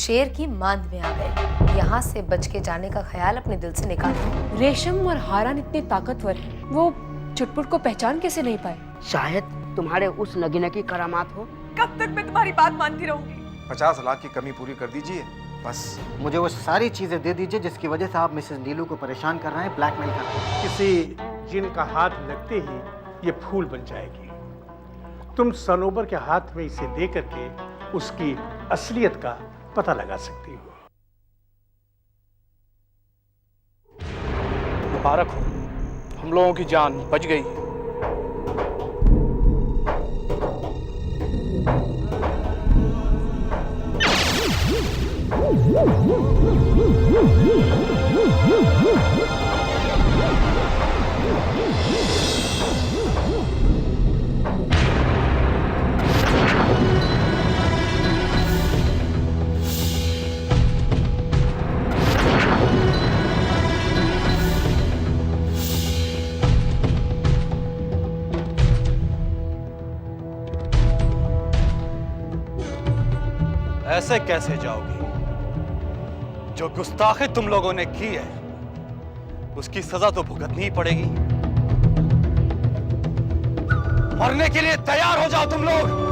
शेर की मांद में आ गए। यहाँ से बच के जाने का ख्याल अपने दिल से निकाल दो। रेशम और हारान इतने ताकतवर हैं, वो चुटपुट को पहचान कैसे नहीं पाए? शायद तुम्हारे उस नगीना की करामात हो। कब तक मैं तुम्हारी बात मानती रहूंगी? 50 लाख की कमी पूरी कर दीजिए बस। मुझे वो सारी चीजें दे दीजिए जिसकी वजह से आप मिसेस नीलू को परेशान कर रहे हैं, ब्लैकमेल कर रहे हैं। किसी जिन का हाथ लगते ही ये फूल बन जाएगी। तुम सनोबर के हाथ में इसे दे करके उसकी असलियत का पता लगा सकती हो। मुबारक हो, हम लोगों की जान बच गई। ऐसे कैसे जाओगी? जो गुस्ताखी तुम लोगों ने की है उसकी सजा तो भुगतनी ही पड़ेगी। मरने के लिए तैयार हो जाओ तुम लोग।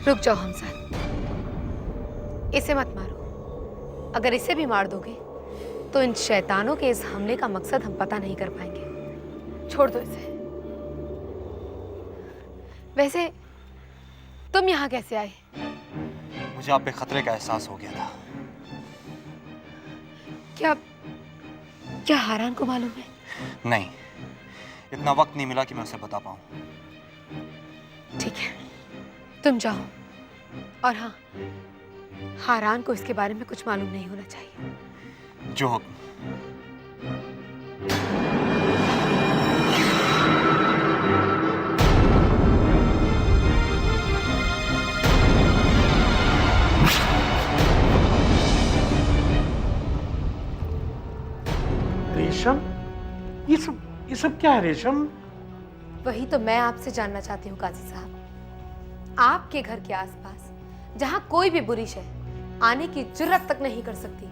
रुक जाओ हमजान, इसे मत मारो। अगर इसे भी मार दोगे तो इन शैतानों के इस हमले का मकसद हम पता नहीं कर पाएंगे। छोड़ दो इसे। वैसे तुम यहाँ कैसे आए? मुझे आप पे खतरे का एहसास हो गया था। क्या हारान को मालूम है? नहीं, इतना वक्त नहीं मिला कि मैं उसे बता पाऊं। ठीक है, तुम जाओ। और हाँ, हारान को इसके बारे में कुछ मालूम नहीं होना चाहिए। जो हुक्म। रेशम, ये सब क्या है रेशम? वही तो मैं आपसे जानना चाहती हूँ काजी साहब। आपके घर के आसपास जहाँ कोई भी बुरी शय आने की जुर्रत तक नहीं कर सकती,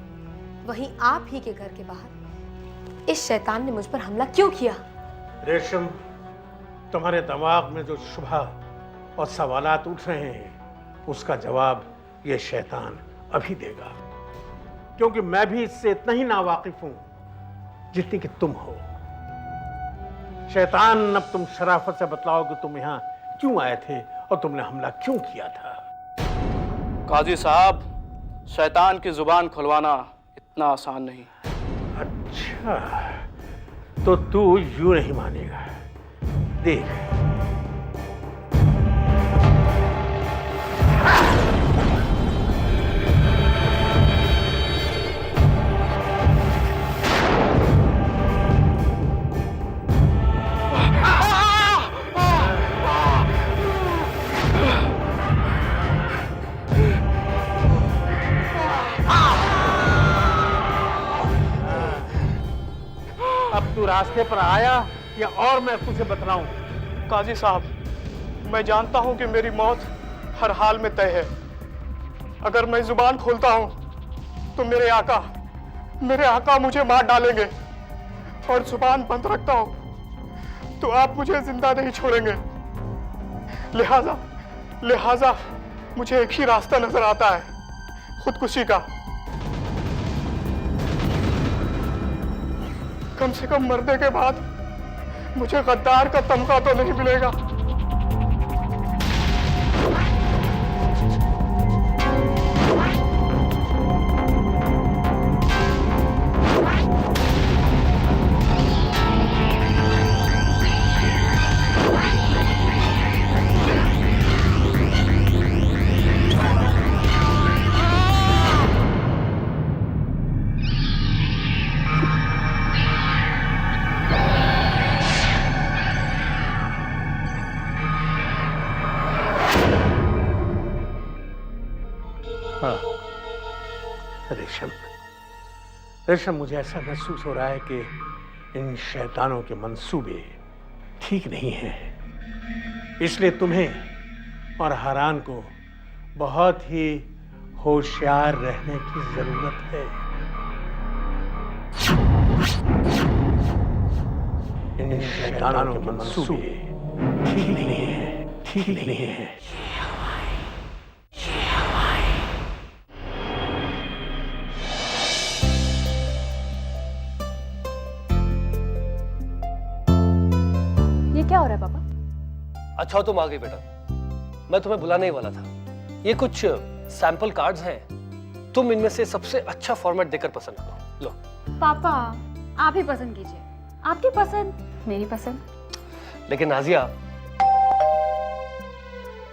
वहीं आप ही के घर के बाहर इस शैतान ने मुझ पर हमला क्यों किया? रेशम, तुम्हारे दिमाग में जो शुबह और सवालात उठ रहे हैं उसका जवाब ये शैतान अभी देगा, क्योंकि मैं भी इससे इतना ही नावाकिफ हूं जितनी कि तुम हो। शैतान, अब तुम शराफत से बतलाओ कि तुम यहाँ क्यों आए थे और तुमने हमला क्यों किया था? काजी साहब, शैतान की जुबान खुलवाना इतना आसान नहीं। अच्छा, तो तू यूं नहीं मानेगा। देख, रास्ते पर आया या और मैं तुझे बतलाऊं? काजी साहब, मैं जानता हूं कि मेरी मौत हर हाल में तय है। अगर मैं जुबान खोलता हूं तो मेरे आका मुझे मार डालेंगे, और जुबान बंद रखता हूं तो आप मुझे जिंदा नहीं छोड़ेंगे। लिहाजा मुझे एक ही रास्ता नजर आता है, खुदकुशी का। कम से कम मरने के बाद मुझे गद्दार का तमगा तो नहीं मिलेगा। हाँ, रेशम, मुझे ऐसा महसूस हो रहा है कि इन शैतानों के मंसूबे ठीक नहीं हैं। इसलिए तुम्हें और हरान को बहुत ही होशियार रहने की जरूरत है। इन शैतानों के मंसूबे ठीक नहीं है। ये क्या हो रहा है पापा? अच्छा तुम आ गई बेटा, मैं तुम्हें बुलाने ही वाला था। ये कुछ सैंपल कार्ड्स हैं, तुम इनमें से सबसे अच्छा फॉर्मेट देकर पसंद करो। लो। पापा आप ही पसंद कीजिए, आपकी पसंद मेरी पसंद। लेकिन नाजिया,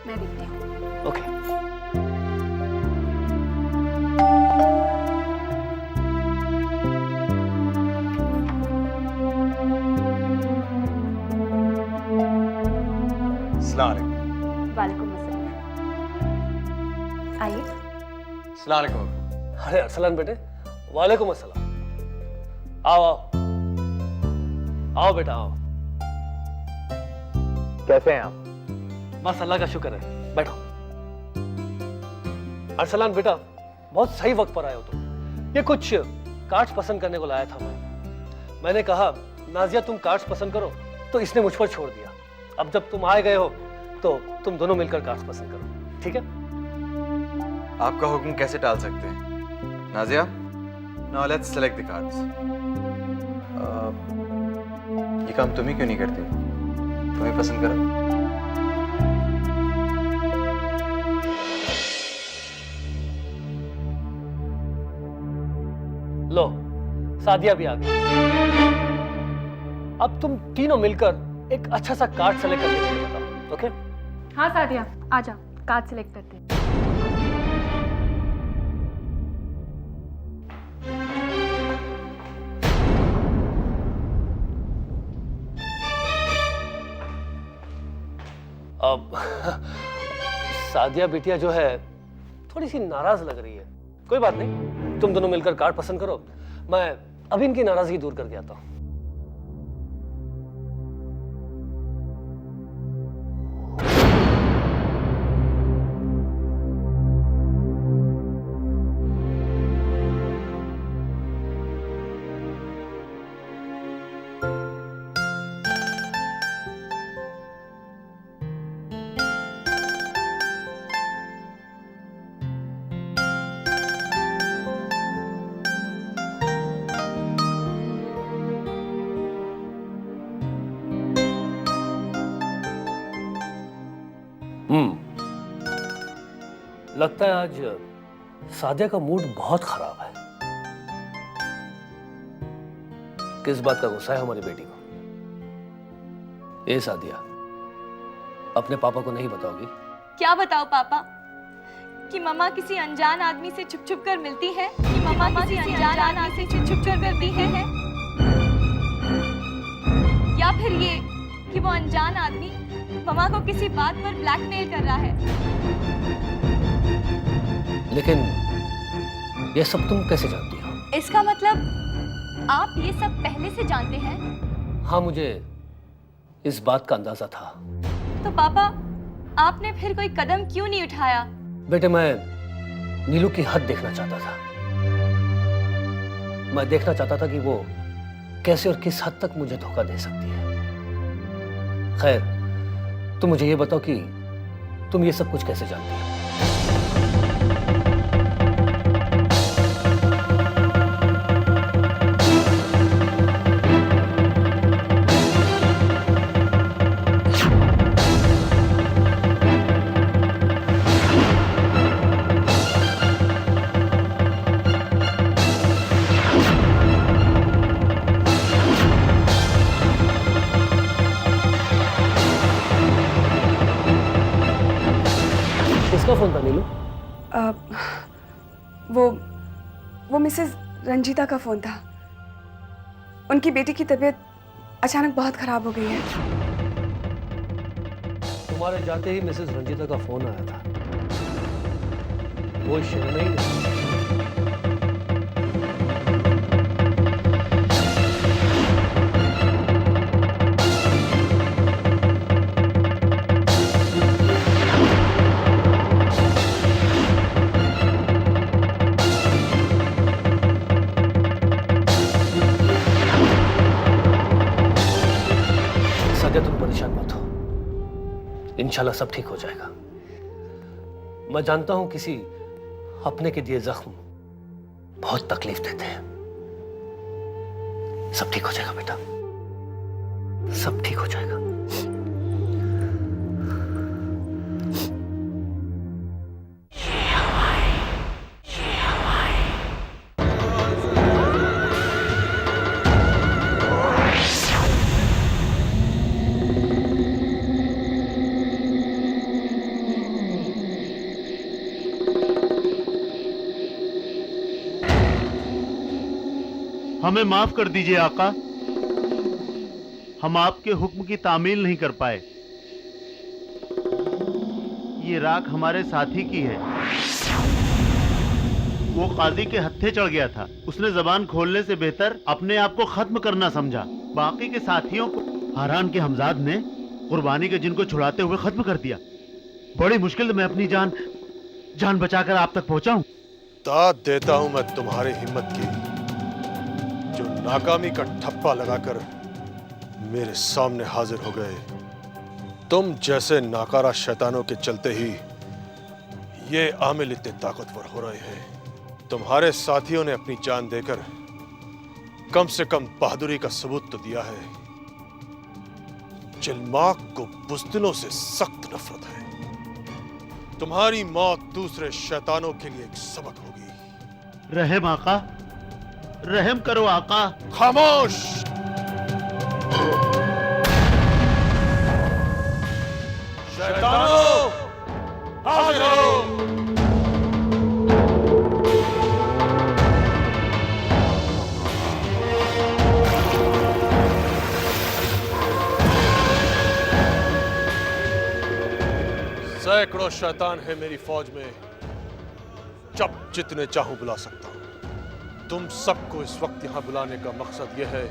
मैं देखती हूँ। ओके। वालेकुम अस्सलाम। आइए। अरे अरसलान बेटे, वालेकुम अस्सलाम। आओ आओ आओ बेटा आओ। कैसे हैं आप? बस अल्लाह का शुक्र है, बैठो। अरसलान बेटा, बहुत सही वक्त पर आए हो तुम। ये कुछ कार्ड्स पसंद करने को लाया था मैंने कहा नाजिया तुम कार्ड्स पसंद करो, तो इसने मुझ पर छोड़ दिया। अब जब तुम आए गए हो तो तुम दोनों मिलकर कार्ड्स पसंद करो, ठीक है? आपका हुक्म कैसे टाल सकते हैं? Nazia, now let's select the cards. ये काम तुम ही क्यों नहीं करती? तुम्हें पसंद करो। लो, सादिया भी आ गई। अब तुम तीनों मिलकर एक अच्छा सा कार्ड सेलेक्ट करके मुझे बताओ, ओके? हाँ सादिया, आजा कार्ड सिलेक्ट करते हैं। अब सादिया बिटिया जो है थोड़ी सी नाराज लग रही है। कोई बात नहीं, तुम दोनों मिलकर कार्ड पसंद करो, मैं अभी इनकी नाराजगी दूर करके आता हूं। लगता है आज सादिया का मूड बहुत खराब है। किस बात का गुस्सा है हमारी बेटी को? ए सादिया, अपने पापा को नहीं बताओगी? क्या बताओ पापा? कि मम्मा किसी अनजान आदमी से छुप छुप कर मिलती है? कि मम्मा किसी अनजान आदमी से छुप छुप कर मिलती है? या फिर ये कि वो अनजान आदमी मम्मा को किसी बात पर ब्लैकमेल कर रहा है? लेकिन ये सब तुम कैसे जानती हो? इसका मतलब आप ये सब पहले से जानते हैं? हाँ, मुझे इस बात का अंदाजा था। तो पापा, आपने फिर कोई कदम क्यों नहीं उठाया? बेटे, मैं नीलू की हद देखना चाहता था। मैं देखना चाहता था कि वो कैसे और किस हद तक मुझे धोखा दे सकती है। खैर, तुम मुझे ये बताओ कि तुम ये सब कुछ कैसे जानती हो? किसका फोन था नीलू? वो मिसेस रंजीता का फोन था। उनकी बेटी की तबीयत अचानक बहुत खराब हो गई है। तुम्हारे जाते ही मिसेस रंजीता का फोन आया था। वो शहर में ही नहीं। तुम परेशान मत हो, इंशाल्लाह सब ठीक हो जाएगा। मैं जानता हूं किसी अपने के दिए जख्म बहुत तकलीफ देते हैं। सब ठीक हो जाएगा बेटा, सब ठीक हो जाएगा। हमें माफ कर दीजिए आका, हम आपके हुक्म की तामील नहीं कर पाए। ये राख हमारे साथी की है। वो कादी के हत्थे चढ़ गया था। उसने जबान खोलने से बेहतर अपने आप को खत्म करना समझा। बाकी के साथियों को हारान के हमजाद ने कुर्बानी के जिनको छुड़ाते हुए खत्म कर दिया। बड़ी मुश्किल से मैं अपनी जान बचाकर आप तक पहुंचा हूं। दाद देता हूं मैं तुम्हारी हिम्मत की, जो नाकामी का ठप्पा लगाकर मेरे सामने हाजिर हो गए। तुम जैसे नाकारा शैतानों के चलते ही ये आमिल इतने ताकतवर हो रहे हैं। तुम्हारे साथियों ने अपनी जान देकर कम से कम बहादुरी का सबूत तो दिया है। चिलमाक को बुज़दिलों से सख्त नफरत है। तुम्हारी मौत दूसरे शैतानों के लिए एक सबक होगी। रहम आका, रहम करो आका। खामोश! शैतानों, हाजिर हो! सैकड़ों शैतान है मेरी फौज में। जब जितने चाहूं बुला सकता हूं। तुम सबको इस वक्त यहां बुलाने का मकसद यह है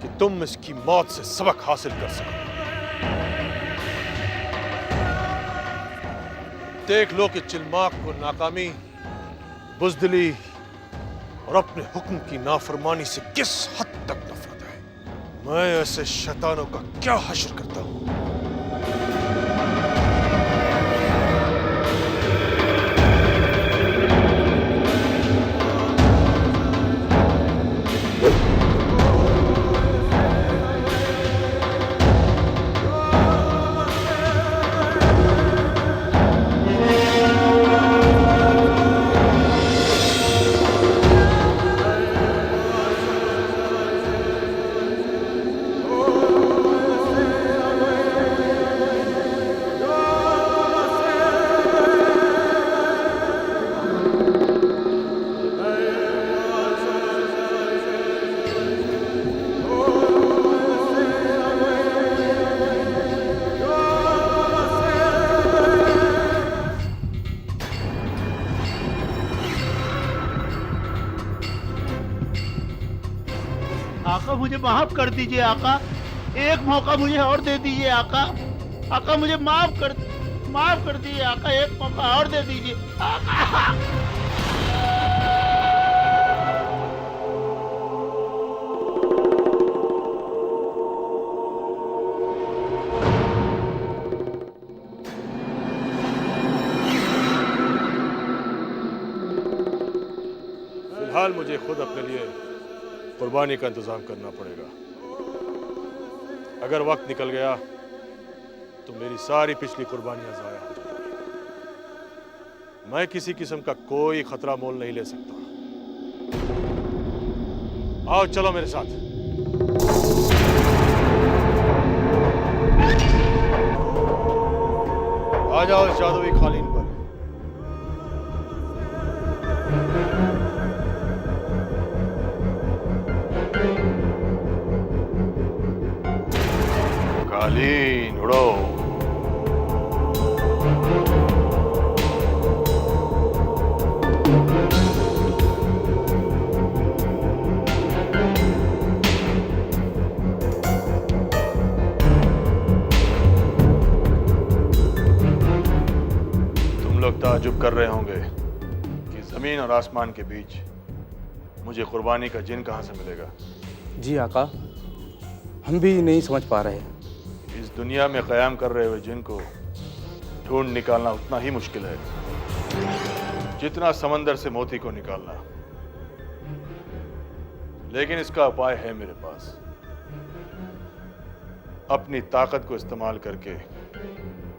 कि तुम इसकी मौत से सबक हासिल कर सको। देख लो कि चिलमाक को नाकामी, बुज़दिली और अपने हुक्म की नाफरमानी से किस हद तक नफरत है। मैं ऐसे शैतानों का क्या हश्र करता हूं। मुझे माफ कर दीजिए आका। एक मौका मुझे और दे दीजिए आका। आका मुझे माफ कर दीजिए आका। एक मौका और दे दीजिए आका। फिलहाल मुझे खुद अपने लिए कुर्बानी का इंतजाम करना पड़ेगा। अगर वक्त निकल गया तो मेरी सारी पिछली कुर्बानियां ज़ाया हो जाएंगी। मैं किसी किस्म का कोई खतरा मोल नहीं ले सकता। आओ चलो मेरे साथ। आ जाओ इस जादुई कालीन पर। कालीन उड़ो। तुम लोग ताजुब कर रहे होंगे कि जमीन और आसमान के बीच मुझे कुर्बानी का जिन कहां से मिलेगा। जी आका, हम भी नहीं समझ पा रहे हैं। इस दुनिया में क़याम कर रहे हुए जिन को ढूंढ निकालना उतना ही मुश्किल है जितना समंदर से मोती को निकालना। लेकिन इसका उपाय है मेरे पास। अपनी ताकत को इस्तेमाल करके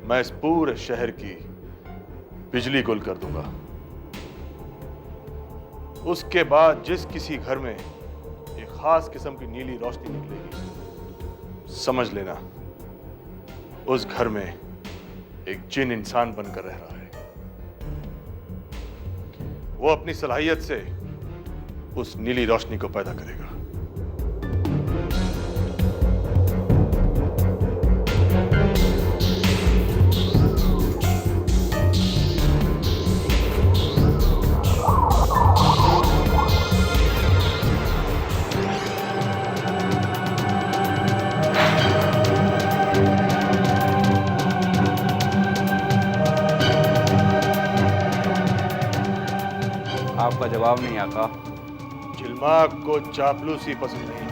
मैं इस पूरे शहर की बिजली गुल कर दूंगा। उसके बाद जिस किसी घर में एक खास किस्म की नीली रोशनी निकलेगी, समझ लेना उस घर में एक जिन इंसान बनकर रह रहा है। वो अपनी सलाहियत से उस नीली रोशनी को पैदा करेगा। आपका जवाब नहीं आका। चिलमाक को चापलूसी पसंद नहीं।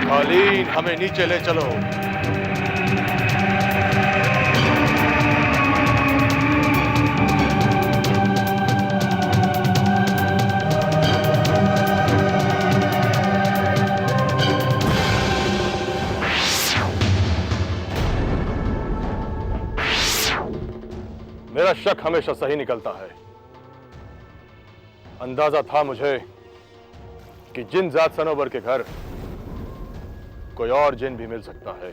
कालीन हमें नीचे ले चलो। मेरा शक हमेशा सही निकलता है। अंदाजा था मुझे कि जिन जात सनोवर के घर कोई और जिन भी मिल सकता है।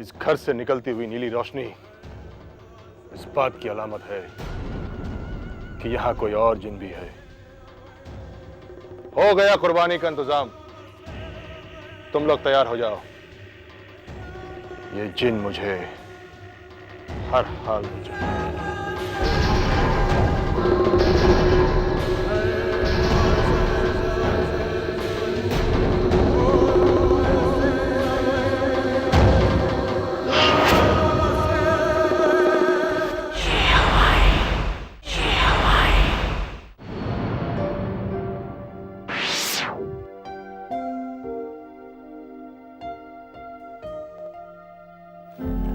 इस घर से निकलती हुई नीली रोशनी इस बात की अलामत है कि यहां कोई और जिन भी है। हो गया कुर्बानी का इंतजाम। तुम लोग तैयार हो जाओ। ये जिन मुझे हर हाल में चाहिए।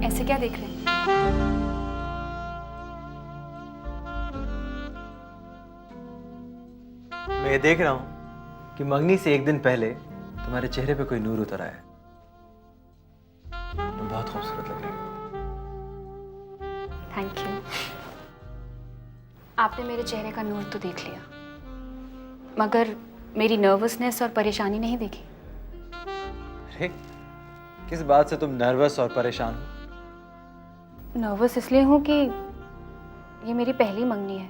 ऐसे क्या देख रहे हैं? मैं ये देख रहा हूं कि मंगनी से एक दिन पहले तुम्हारे चेहरे पे कोई नूर उतर आया। तुम बहुत खूबसूरत लग रही हो। Thank you. आपने मेरे चेहरे का नूर तो देख लिया, मगर मेरी नर्वसनेस और परेशानी नहीं देखी। अरे किस बात से तुम नर्वस और परेशान हो? नर्वस इसलिए हूँ कि ये मेरी पहली मंगनी है।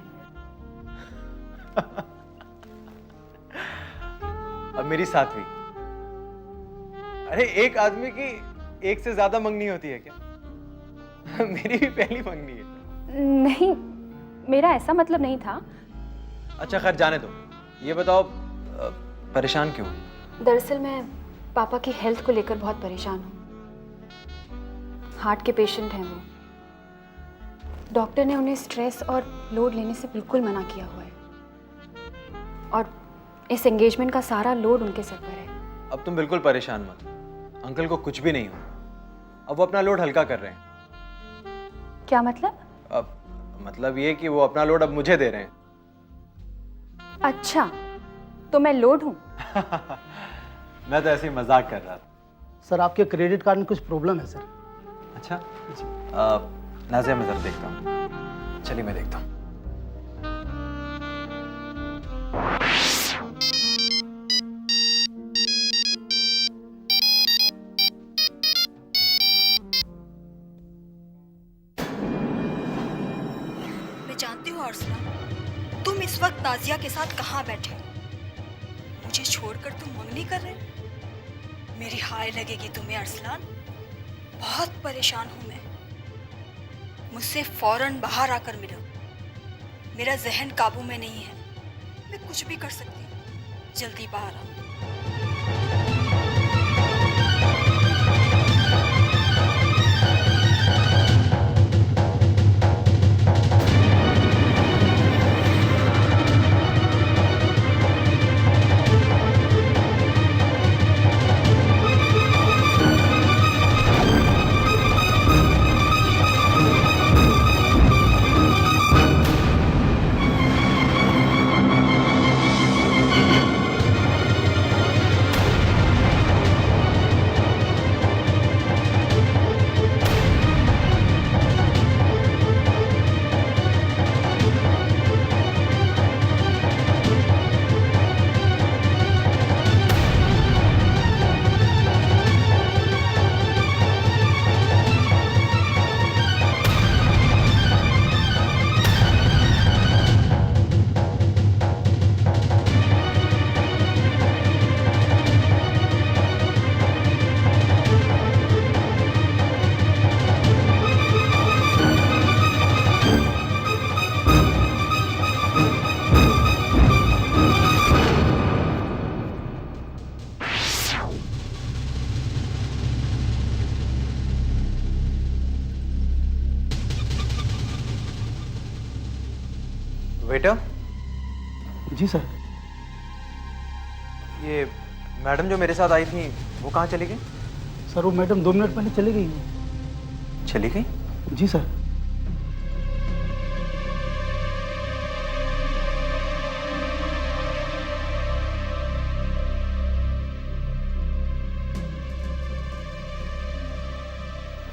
अब मेरी सातवीं। अरे एक आदमी की एक से ज्यादा मंगनी होती है क्या? मेरी भी पहली मंगनी है। नहीं, मेरा ऐसा मतलब नहीं था। अच्छा खैर जाने दो। ये बताओ परेशान क्यों? दरअसल मैं पापा की हेल्थ को लेकर बहुत परेशान हूँ। हार्ट के पेशेंट हैं वो। डॉक्टर ने उन्हें स्ट्रेस और लोड लेने से बिल्कुल मना किया हुआ है, और इस एंगेजमेंट का सारा लोड उनके सर पर है। अब तुम बिल्कुल परेशान मत। अंकल को कुछ भी नहीं हो। अब वो अपना लोड हल्का कर रहे हैं। क्या मतलब? अब मतलब ये कि वो अपना लोड अब मुझे दे रहे हैं। अच्छा, तो मैं लोड हूँ? मैं तो ऐसे ही मजाक कर रहा था। सर आपके क्रेडिट कार्ड में कुछ प्रॉब्लम है सर। अच्छा नाजिया मैं जरा देखता हूँ। चलिए मैं देखता हूँ। मैं जानती हूँ अरसलान, तुम इस वक्त नाजिया के साथ कहाँ बैठे हो। मुझे छोड़कर तुम मंगनी कर रहे हो। मेरी हाय लगेगी तुम्हें अरसलान। बहुत परेशान हूँ मैं। मुझसे फौरन बाहर आकर मिलो। मेरा जहन काबू में नहीं है। मैं कुछ भी कर सकती हूँ। जल्दी बाहर आओ। वेटर। जी सर। ये मैडम जो मेरे साथ आई थी वो कहाँ चली गई? सर वो मैडम 2 मिनट पहले चली गई। चली गई? जी सर।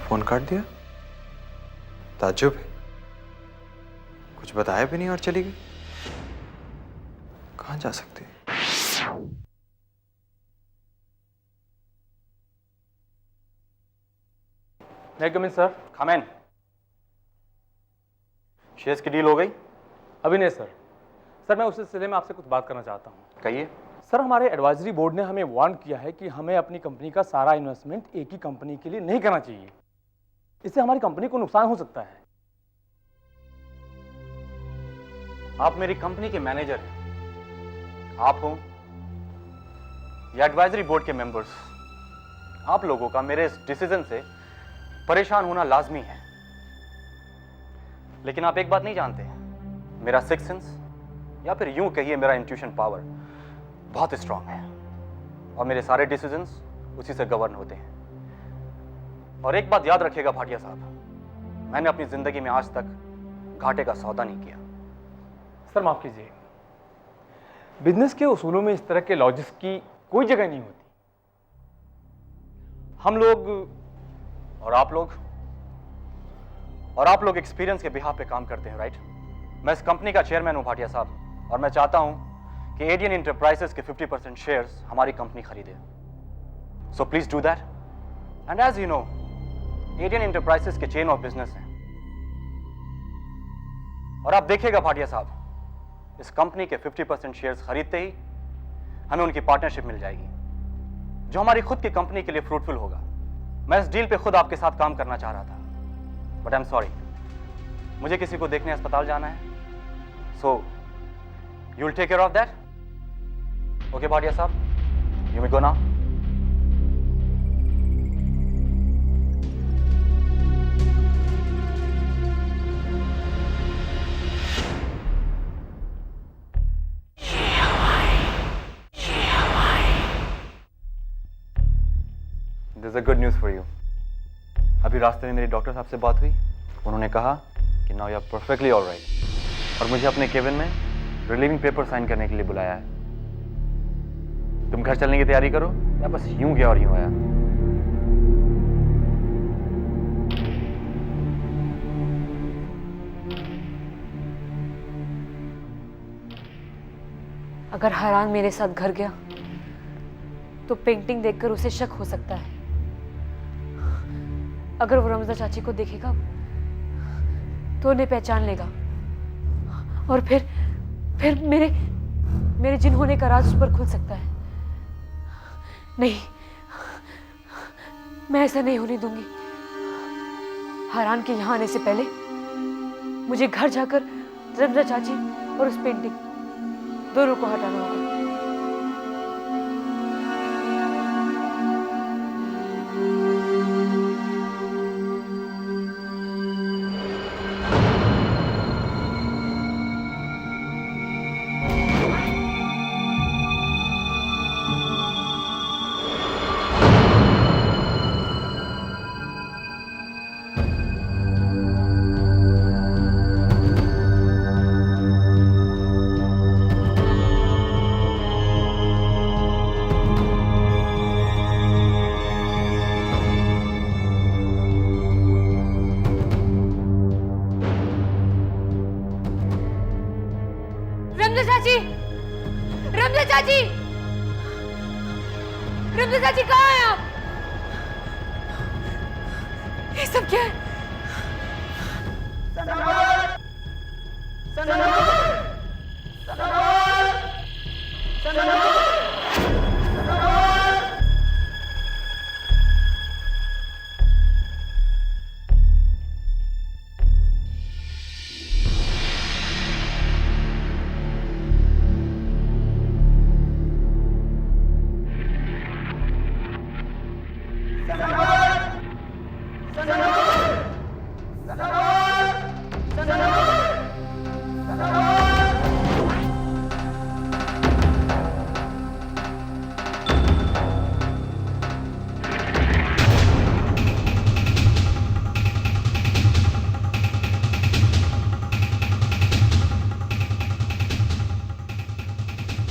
फोन काट दिया? ताज्जुब है, कुछ बताया भी नहीं और चली गई। कहाँ जा सकती है? सर कमेन। शेयर्स की डील हो गई? अभी नहीं सर। सर मैं उस सिलसिले में आपसे कुछ बात करना चाहता हूँ। कहिए। सर हमारे एडवाइजरी बोर्ड ने हमें वार्न किया है कि हमें अपनी कंपनी का सारा इन्वेस्टमेंट एक ही कंपनी के लिए नहीं करना चाहिए। इससे हमारी कंपनी को नुकसान हो सकता है। आप मेरी कंपनी के मैनेजर हैं। आप हो या एडवाइजरी बोर्ड के मेंबर्स, आप लोगों का मेरे इस डिसीजन से परेशान होना लाजमी है। लेकिन आप एक बात नहीं जानते, मेरा सिक्स सेंस या फिर यूं कहिए मेरा इंट्यूशन पावर बहुत स्ट्रांग है और मेरे सारे डिसीजंस उसी से गवर्न होते हैं। और एक बात याद रखिएगा भाटिया साहब, मैंने अपनी जिंदगी में आज तक घाटे का सौदा नहीं किया। सर माफ कीजिए, बिजनेस के उसूलों में इस तरह के लॉजिक्स की कोई जगह नहीं होती। हम लोग और आप लोग एक्सपीरियंस के बिहाफ पे काम करते हैं, राइट? मैं इस कंपनी का चेयरमैन हूं भाटिया साहब, और मैं चाहता हूं कि एडियन इंटरप्राइजेस के 50% शेयर्स हमारी कंपनी खरीदे। So please do that. And as you know, एडियन इंटरप्राइजेस के चेन ऑफ बिजनेस हैं। और आप देखिएगा भाटिया साहब, इस कंपनी के 50% शेयर्स खरीदते ही हमें उनकी पार्टनरशिप मिल जाएगी, जो हमारी खुद की कंपनी के लिए फ्रूटफुल होगा। मैं इस डील पे खुद आपके साथ काम करना चाह रहा था, बट आई एम सॉरी, मुझे किसी को देखने अस्पताल जाना है, so you will take care of that. Okay Bhatia साहब, you may go now. There's a good news for you. अभी रास्ते में मेरी डॉक्टर साहब से बात हुई, उन्होंने कहा कि now you're perfectly all right, और मुझे अपने केबिन में रिलीविंग पेपर साइन करने के लिए बुलाया है। तुम घर चलने की तैयारी करो, या बस यूं गया और यूं आया। अगर हरान मेरे साथ घर गया तो पेंटिंग देखकर उसे शक हो सकता है। अगर वो रमजा चाची को देखेगा तो उन्हें पहचान लेगा, और फिर मेरे जिन होने का राज उस पर खुल सकता है। नहीं, मैं ऐसा नहीं होने दूंगी। हरान के यहाँ आने से पहले मुझे घर जाकर रमजा चाची और उस पेंटिंग दोनों को हटाना होगा। रमजा चाची, रमजा चाची कहाँ हैं आप? ये सब क्या है?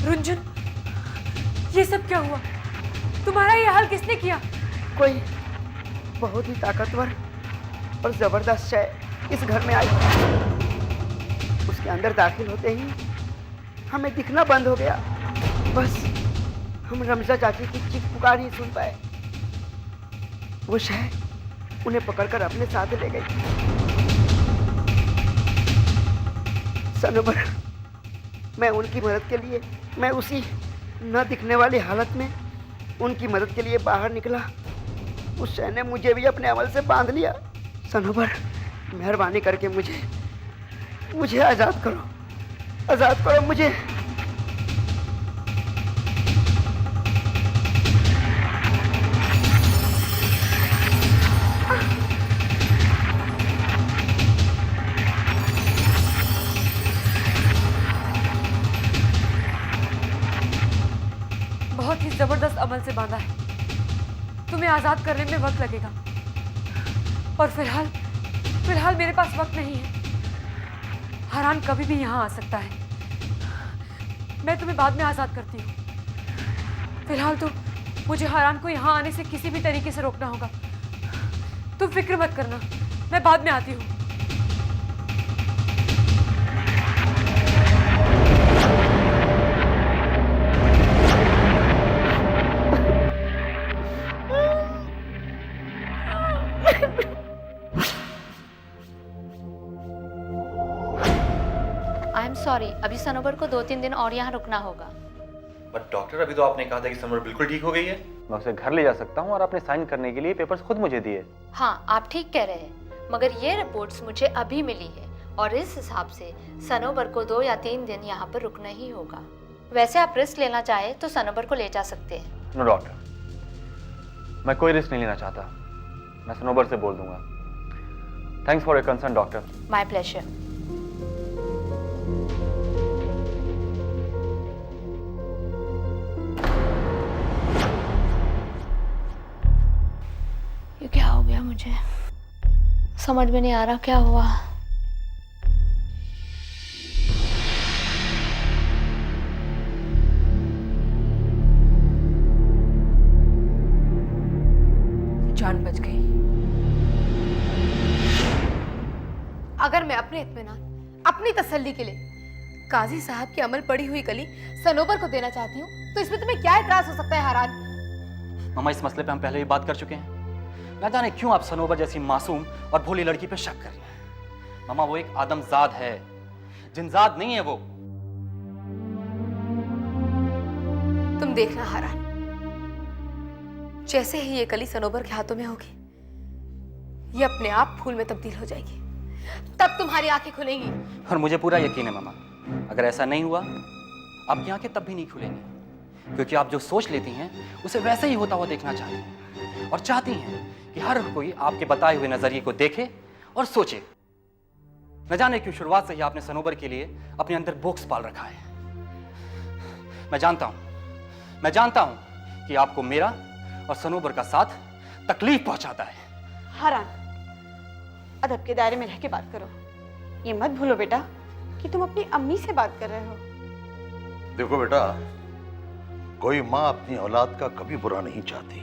रुंझुन, ये सब क्या हुआ? तुम्हारा ये हाल किसने किया? कोई बहुत ही ताकतवर और जबरदस्त शय इस घर में आई। उसके अंदर दाखिल होते ही हमें दिखना बंद हो गया। बस हम रमजा चाची की चीख पुकार ही सुन पाए। वो शय उन्हें पकड़कर अपने साथ ले गई। सनोबर, मैं उनकी मदद के लिए, मैं उसी न दिखने वाली हालत में उनकी मदद के लिए बाहर निकला। उस शय ने मुझे भी अपने अमल से बांध लिया। सनोबर, मेहरबानी करके मुझे आज़ाद करो, आज़ाद करो मुझे। बहुत ही जबरदस्त अमल से बांधा है। तुम्हें आजाद करने में वक्त लगेगा, और फिलहाल मेरे पास वक्त नहीं है। हरान कभी भी यहाँ आ सकता है। मैं तुम्हें बाद में आजाद करती हूँ। फिलहाल तो मुझे हरान को यहाँ आने से किसी भी तरीके से रोकना होगा। तुम फिक्र मत करना, मैं बाद में आती हूँ। आई एम सॉरी, अभी सनोबर को 2-3 दिन और यहाँ रुकना होगा। बट डॉक्टर, अभी तो आपने कहा था कि सनोबर बिल्कुल ठीक हो गई है। मैं उसे घर ले जा सकता हूँ और आपने साइन करने के लिए पेपर्स खुद मुझे दिए। हाँ, आप ठीक कह रहे हैं, मगर ये रिपोर्ट्स मुझे अभी मिली है और इस हिसाब से सनोबर को 2 या 3 दिन यहाँ पर रुकना ही होगा। वैसे आप रिस्क लेना चाहे तो सनोबर को ले जा सकते हैं। नो डॉक्टर, मैं कोई रिस्क नहीं लेना चाहता। मैं सनोबर से बोल दूंगा। Thanks for your concern doctor. My pleasure. ये क्या हो गया, मुझे समझ में नहीं आ रहा क्या हुआ। जान बच गई। अगर मैं अपने इत्मीनान, अपनी तसल्ली के लिए काजी साहब की अमल पड़ी हुई कली सनोबर को देना चाहती हूँ, तो इसमें तुम्हें क्या एतराज हो सकता है हरान? मामा, इस मसले पे हम पहले ही बात कर चुके हैं। न जाने क्यों आप सनोबर जैसी मासूम और भोली लड़की पे शक कर रही हैं। मामा, वो एक आदमजाद है, जिनजाद नहीं है वो। तुम देखना हरान, जैसे ही ये कली सनोबर के हाथों में होगी, ये अपने आप फूल में तब्दील हो जाएगी। तब तुम्हारी आंखें खुलेंगी। और मुझे पूरा यकीन है मामा, अगर ऐसा नहीं हुआ आपकी आंखें तब भी नहीं खुलेंगी, क्योंकि आप जो सोच लेती हैं उसे वैसे ही होता हुआ देखना चाहती हैं और चाहती हैं कि हर कोई आपके बताए हुए नजरिए को देखे और सोचे। न जाने क्यों शुरुआत से ही आपने सनोबर के लिए अपने अंदर बॉक्स पाल रखा है। मैं जानता हूं कि आपको मेरा और सनोबर का साथ तकलीफ पहुंचाता है। हरान, अदब के दायरे में रह के बात करो। ये मत भूलो बेटा कि तुम अपनी अम्मी से बात कर रहे हो। देखो बेटा, कोई माँ अपनी औलाद का कभी बुरा नहीं चाहती।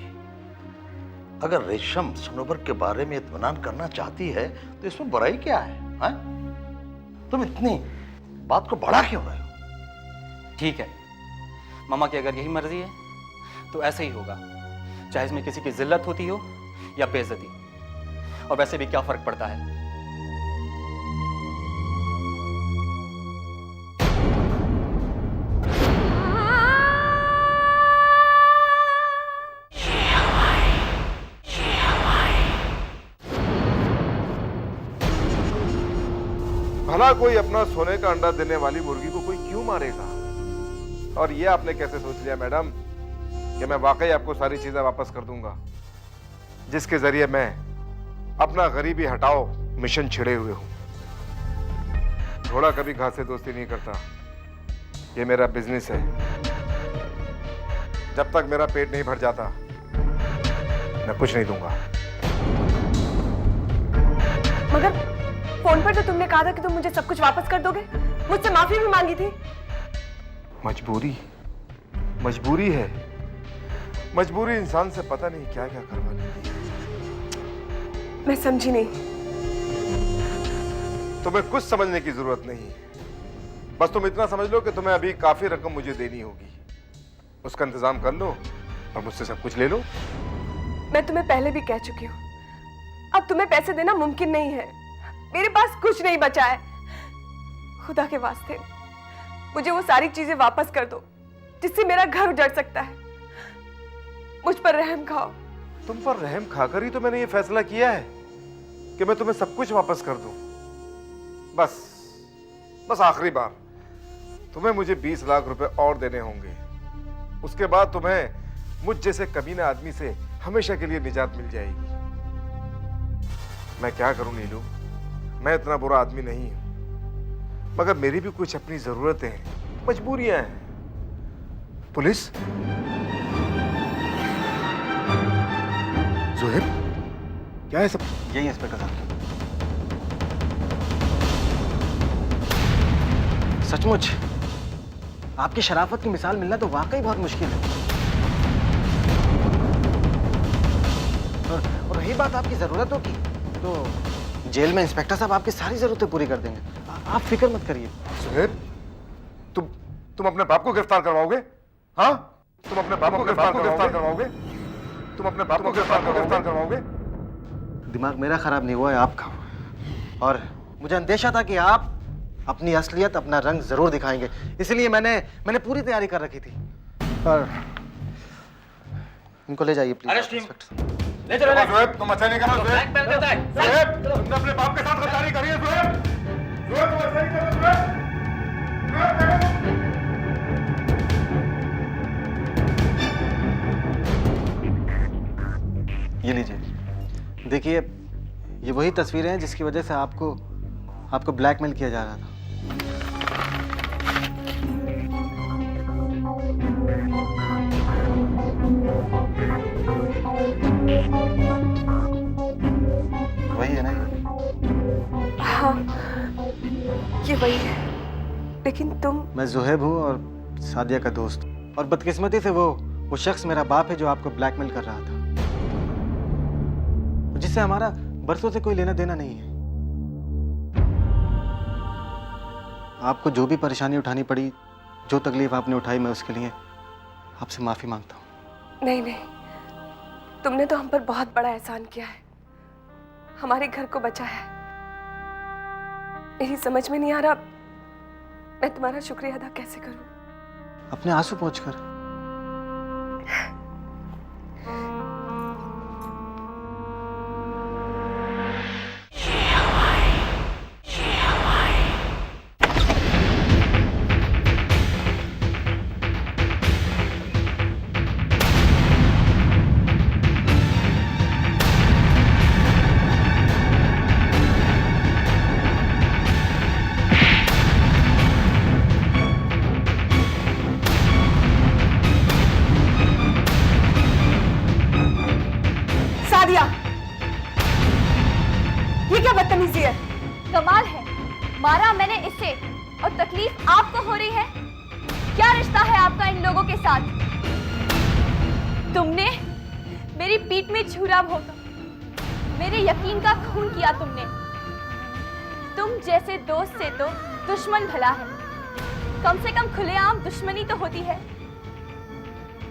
अगर रेशम सनोबर के बारे में इत्मीनान करना चाहती है तो इसमें बुराई क्या है, हाँ? तुम इतनी बात को बढ़ा क्यों रहे हो? ठीक है मामा की अगर यही मर्जी है तो ऐसे ही होगा, चाहे इसमें किसी की जिल्लत होती हो या बेइज्जती। और वैसे भी क्या फर्क पड़ता है। भला कोई अपना सोने का अंडा देने वाली मुर्गी को कोई क्यों मारेगा? और ये आपने कैसे सोच लिया मैडम कि मैं वाकई आपको सारी चीजें वापस कर दूंगा, जिसके जरिए मैं अपना गरीबी हटाओ मिशन छिड़े हुए हूं। घोड़ा कभी घास से दोस्ती नहीं करता, ये मेरा बिजनेस है। जब तक मेरा पेट नहीं भर जाता मैं कुछ नहीं दूंगा। मगर फोन पर तो तुमने कहा था कि तुम मुझे सब कुछ वापस कर दोगे, मुझसे माफी भी मांगी थी। मजबूरी है। मजबूरी इंसान से पता नहीं क्या क्या करवा लेती है। मैं समझी नहीं। तुम्हें कुछ समझने की जरूरत नहीं, बस तुम इतना समझ लो कि तुम्हें अभी काफी रकम मुझे देनी होगी। उसका इंतजाम कर लो और मुझसे सब कुछ ले लो। मैं तुम्हें पहले भी कह चुकी हूँ, अब तुम्हें पैसे देना मुमकिन नहीं है। मेरे पास कुछ नहीं बचा है। खुदा के वास्ते मुझे वो सारी चीजें वापस कर दो जिससे मेरा घर उजड़ सकता है। मुझ पर रहम खाओ। तुम पर रहम खाकर ही तो मैंने ये फैसला किया है कि मैं तुम्हें सब कुछ वापस कर दूं। बस आखिरी बार तुम्हें मुझे 20 लाख रुपए और देने होंगे। उसके बाद तुम्हें मुझ जैसे कमीने आदमी से हमेशा के लिए निजात मिल जाएगी। मैं क्या करूं नीलू, मैं इतना बुरा आदमी नहीं हूं, मगर मेरी भी कुछ अपनी जरूरतें हैं, मजबूरियां हैं। पुलिस, ज़ुहैब, क्या है सब? यही इंस्पेक्टर साहब। सचमुच आपकी शराफत की मिसाल मिलना तो वाकई बहुत मुश्किल है। और रही बात आपकी जरूरतों की, तो जेल में इंस्पेक्टर साहब आपकी सारी जरूरतें पूरी कर देंगे। आप फिक्र मत करिए। ज़ुहैब, तुम अपने बाप को गिरफ्तार करवाओगे? हाँ, तुम अपने बाप को गिरफ्तार करवाओगे? तुम अपने बाप को गिरफ्तार करवाओगे? दिमाग मेरा खराब नहीं हुआ है, आपका। और मुझे अंदेशा था कि आप अपनी असलियत, अपना रंग जरूर दिखाएंगे, इसलिए मैंने पूरी तैयारी कर रखी थी। और इनको ले जाइए प्लीज। Arrest team. इंस्पेक्टर। ले चलो जोएब, तुम अच्छा नहीं कर रहे हो ब्लैक मेल करता है। जोएब, तुमने अपने बाप के साथ गद्दारी करी है जोएब। जोएब, तुम अच्छा नहीं कर रहे हो जोएब। जोएब, ये लीजिए, देखिए ये वही तस्वीरें हैं जिसकी वजह से आपको ब्लैकमेल किया जा रहा था। वही है ना ये? हाँ, ये वही है। लेकिन तुम? मैं जोहेब हूँ और सादिया का दोस्त, और बदकिस्मती से वो शख्स मेरा बाप है जो आपको ब्लैकमेल कर रहा था, जिससे हमारा बरसों से कोई लेना देना नहीं है। आपको जो भी परेशानी उठानी पड़ी, जो तकलीफ आपने उठाई, मैं उसके लिए आपसे माफी मांगता हूँ। नहीं नहीं, तुमने तो हम पर बहुत बड़ा एहसान किया है, हमारे घर को बचाया है। मेरी समझ में नहीं आ रहा मैं तुम्हारा शुक्रिया अदा कैसे करूं। अपने आंसू पोंछकर। ये क्या बदतमीजी है? कमाल है, मारा मैंने इसे और तकलीफ आपको हो रही है। क्या रिश्ता है आपका इन लोगों के साथ? तुमने मेरी पीठ में छुरा भोंका, मेरे यकीन का खून किया तुमने। तुम जैसे दोस्त से तो दुश्मन भला है, कम से कम खुलेआम दुश्मनी तो होती है।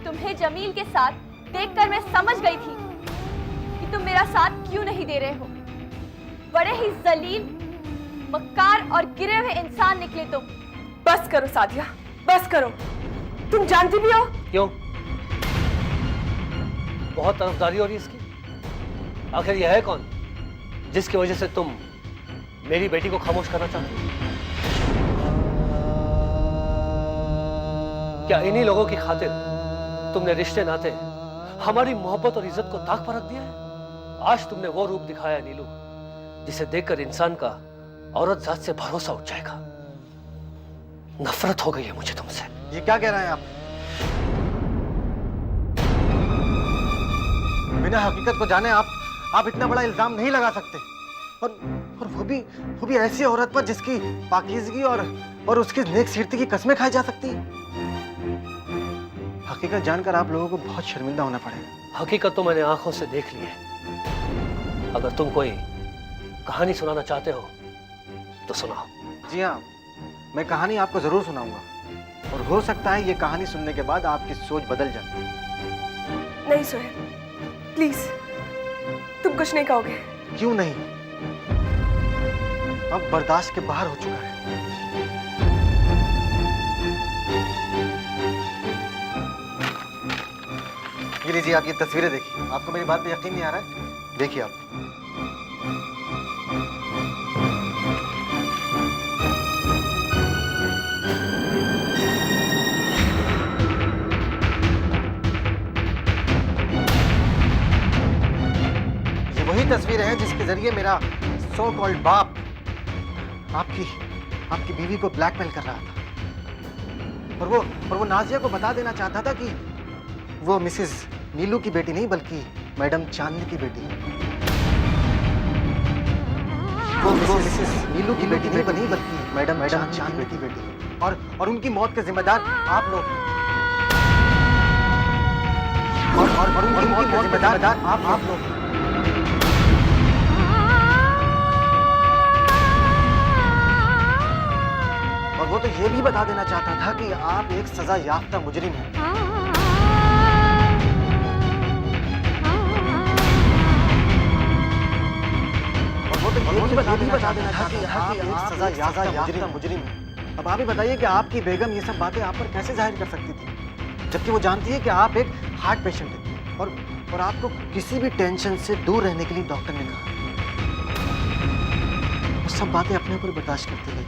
तुम्हें जमील के साथ देखकर मैं समझ गई थी कि तुम मेरा साथ क्यों नहीं दे रहे हो। बड़े ही जलील, मक्कार और गिरे हुए इंसान निकले तुम। बस करो सादिया, बस करो। तुम जानती भी हो। क्यों? बहुत तरफदारी हो रही है इसकी। आखिर यह है कौन जिसकी वजह से तुम मेरी बेटी को खामोश करना चाहते हो? क्या इन्हीं लोगों की खातिर तुमने रिश्ते नाते, हमारी मोहब्बत और इज्जत को दाग पर रख दिया है? आज तुमने वो रूप दिखाया नीलू, जिसे देखकर इंसान का औरत जात से भरोसा उठ जाएगा। नफरत हो गई है मुझे तुमसे। ये क्या कह रहे हैं आप? बिना हकीकत को जाने आप इतना बड़ा इल्जाम नहीं लगा सकते, और वो भी ऐसी औरत पर जिसकी पाकीज़गी और उसकी नेक सीरती की कस्में खाई जा सकती है। हकीकत जानकर आप लोगों को बहुत शर्मिंदा होना पड़ेगा। हकीकत तो मैंने आंखों से देख ली है। अगर तुम कोई कहानी सुनाना चाहते हो तो सुनाओ। जी हाँ, मैं कहानी आपको जरूर सुनाऊंगा, और हो सकता है ये कहानी सुनने के बाद आपकी सोच बदल जाए। नहीं सोहेब, प्लीज, तुम कुछ नहीं कहोगे? क्यों नहीं? अब बर्दाश्त के बाहर हो चुका है। ये लीजिए, आप ये तस्वीरें देखिए। आपको मेरी बात पे यकीन नहीं आ रहा है? देखिए आप। ये वही तस्वीरें हैं जिसके जरिए मेरा सो कॉल्ड बाप आपकी बीवी को ब्लैकमेल कर रहा था, और वो नाजिया को बता देना चाहता था कि वो मिसेस नीलू की बेटी नहीं बल्कि मैडम चांदनी की बेटी है। वो मिसेस नीलू की बेटी नहीं बल्कि मैडम चांदनी की बेटी है, और उनकी मौत के जिम्मेदार आप लोग, और उनकी मौत के जिम्मेदार आप लोग। और वो तो ये भी बता देना चाहता था कि आप एक सजा याफ्ता मुजरिम हैं। और वो तो ये भी बता देना चाहता था कि आप एक सजा याफ्ता मुजरिम हैं। अब आप ही बताइए कि आपकी बेगम ये सब बातें आप पर कैसे जाहिर कर सकती थी, जबकि वो जानती है कि आप एक हार्ट पेशेंट हैं। और आपको किसी भी टेंशन से दूर रहने के लिए डॉक्टर ने कहा। वो सब बातें अपने ऊपर बर्दाश्त करती गई,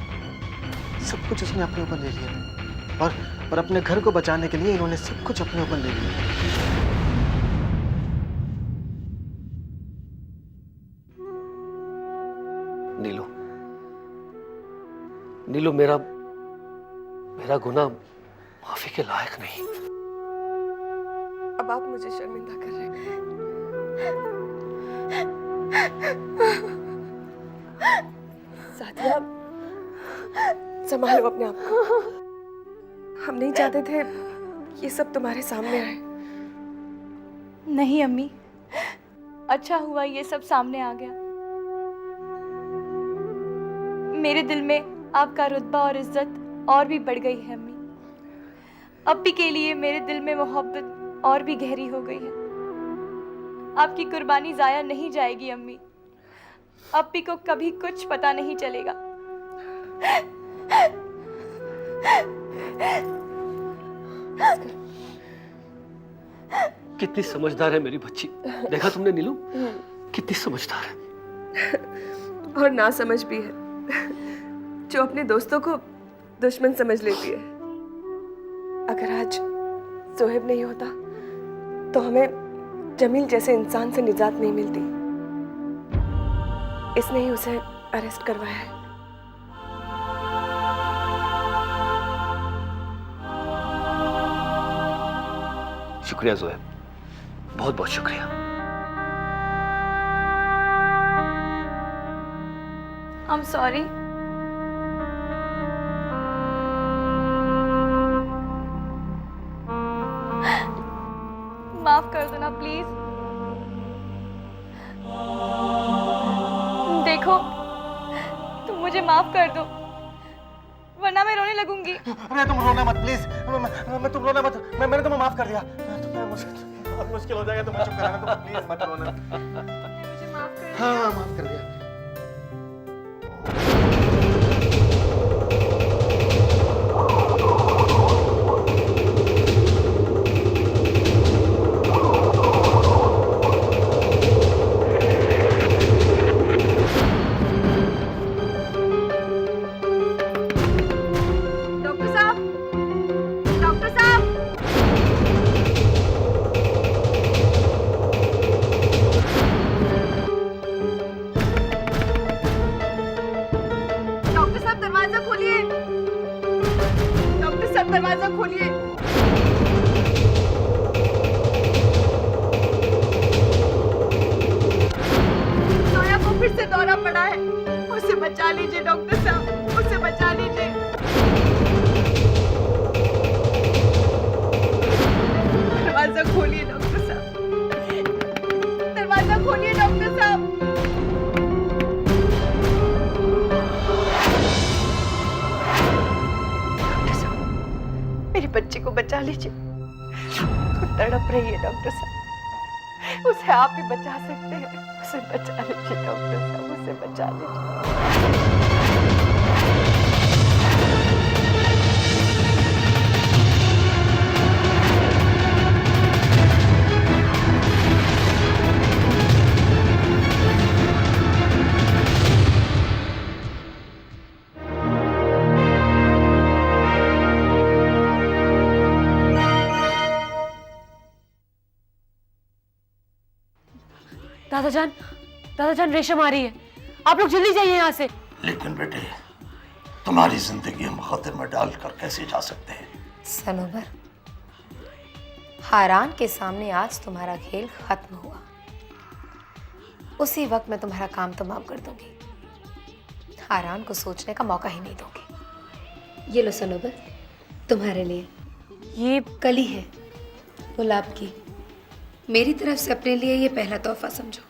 सब कुछ उसने अपने ऊपर ले लिया और अपने घर को बचाने के लिए इन्होंने सब कुछ अपने ऊपर ले लिया। नीलू, नीलू, मेरा गुनाह माफी के लायक नहीं। अब आप मुझे शर्मिंदा कर रहे हैं। साथिया, संभालो अपने आप को। हम नहीं चाहते थे ये सब तुम्हारे सामने आए। नहीं अम्मी, अच्छा हुआ ये सब सामने आ गया। मेरे दिल में आपका रुतबा और इज्जत और भी बढ़ गई है अम्मी। अप्पी के लिए मेरे दिल में मोहब्बत और भी गहरी हो गई है। आपकी कुर्बानी जाया नहीं जाएगी अम्मी। अप्पी को कभी कुछ पता नहीं चलेगा। कितनी समझदार है मेरी बच्ची, देखा तुमने नीलू, कितनी समझदार है। और ना समझ भी है, जो अपने दोस्तों को दुश्मन समझ लेती है। अगर आज सोहेब नहीं होता तो हमें जमील जैसे इंसान से निजात नहीं मिलती। इसने ही उसे अरेस्ट करवाया है। शुक्रिया ज़ोहैब, बहुत बहुत शुक्रिया। I'm sorry। माफ कर दो ना प्लीज। देखो, तुम मुझे माफ कर दो, वरना मैं रोने लगूंगी। अरे तुम रोना मत प्लीज, मैं तुम रोना मत, मैंने तुम्हें माफ कर दिया। बहुत मुश्किल हो जाएगा, तुम्हें चुप कराना, तुम प्लीज मत रोना। मुझे माफ कर। हाँ, माफ कर दिया। दरवाजा खोलिए। सोया को फिर से दौरा पड़ा है, उसे बचा लीजिए डॉक्टर साहब, उसे बचा लीजिए। दरवाजा खोलिए डॉक्टर साहब, दरवाजा खोलिए डॉक्टर साहब। मेरी बच्ची को बचा लीजिए, वो तड़प रही है डॉक्टर साहब, उसे आप ही बचा सकते हैं, उसे बचा लीजिए डॉक्टर साहब, उसे बचा लीजिए। दादाजान, रेशम आ रही है, आप लोग जल्दी जाइए यहाँ से। लेकिन बेटे, तुम्हारी जिंदगी हम खतरे में डालकर कैसे जा सकते हैं? सनोबर, हारान के सामने आज तुम्हारा खेल खत्म हुआ। उसी वक्त मैं तुम्हारा काम तमाम कर दूंगी, हारान को सोचने का मौका ही नहीं दूंगी। ये लो सनोबर, तुम्हारे लिए ये कली है गुलाब की, मेरी तरफ से अपने लिए ये पहला तोहफा समझो।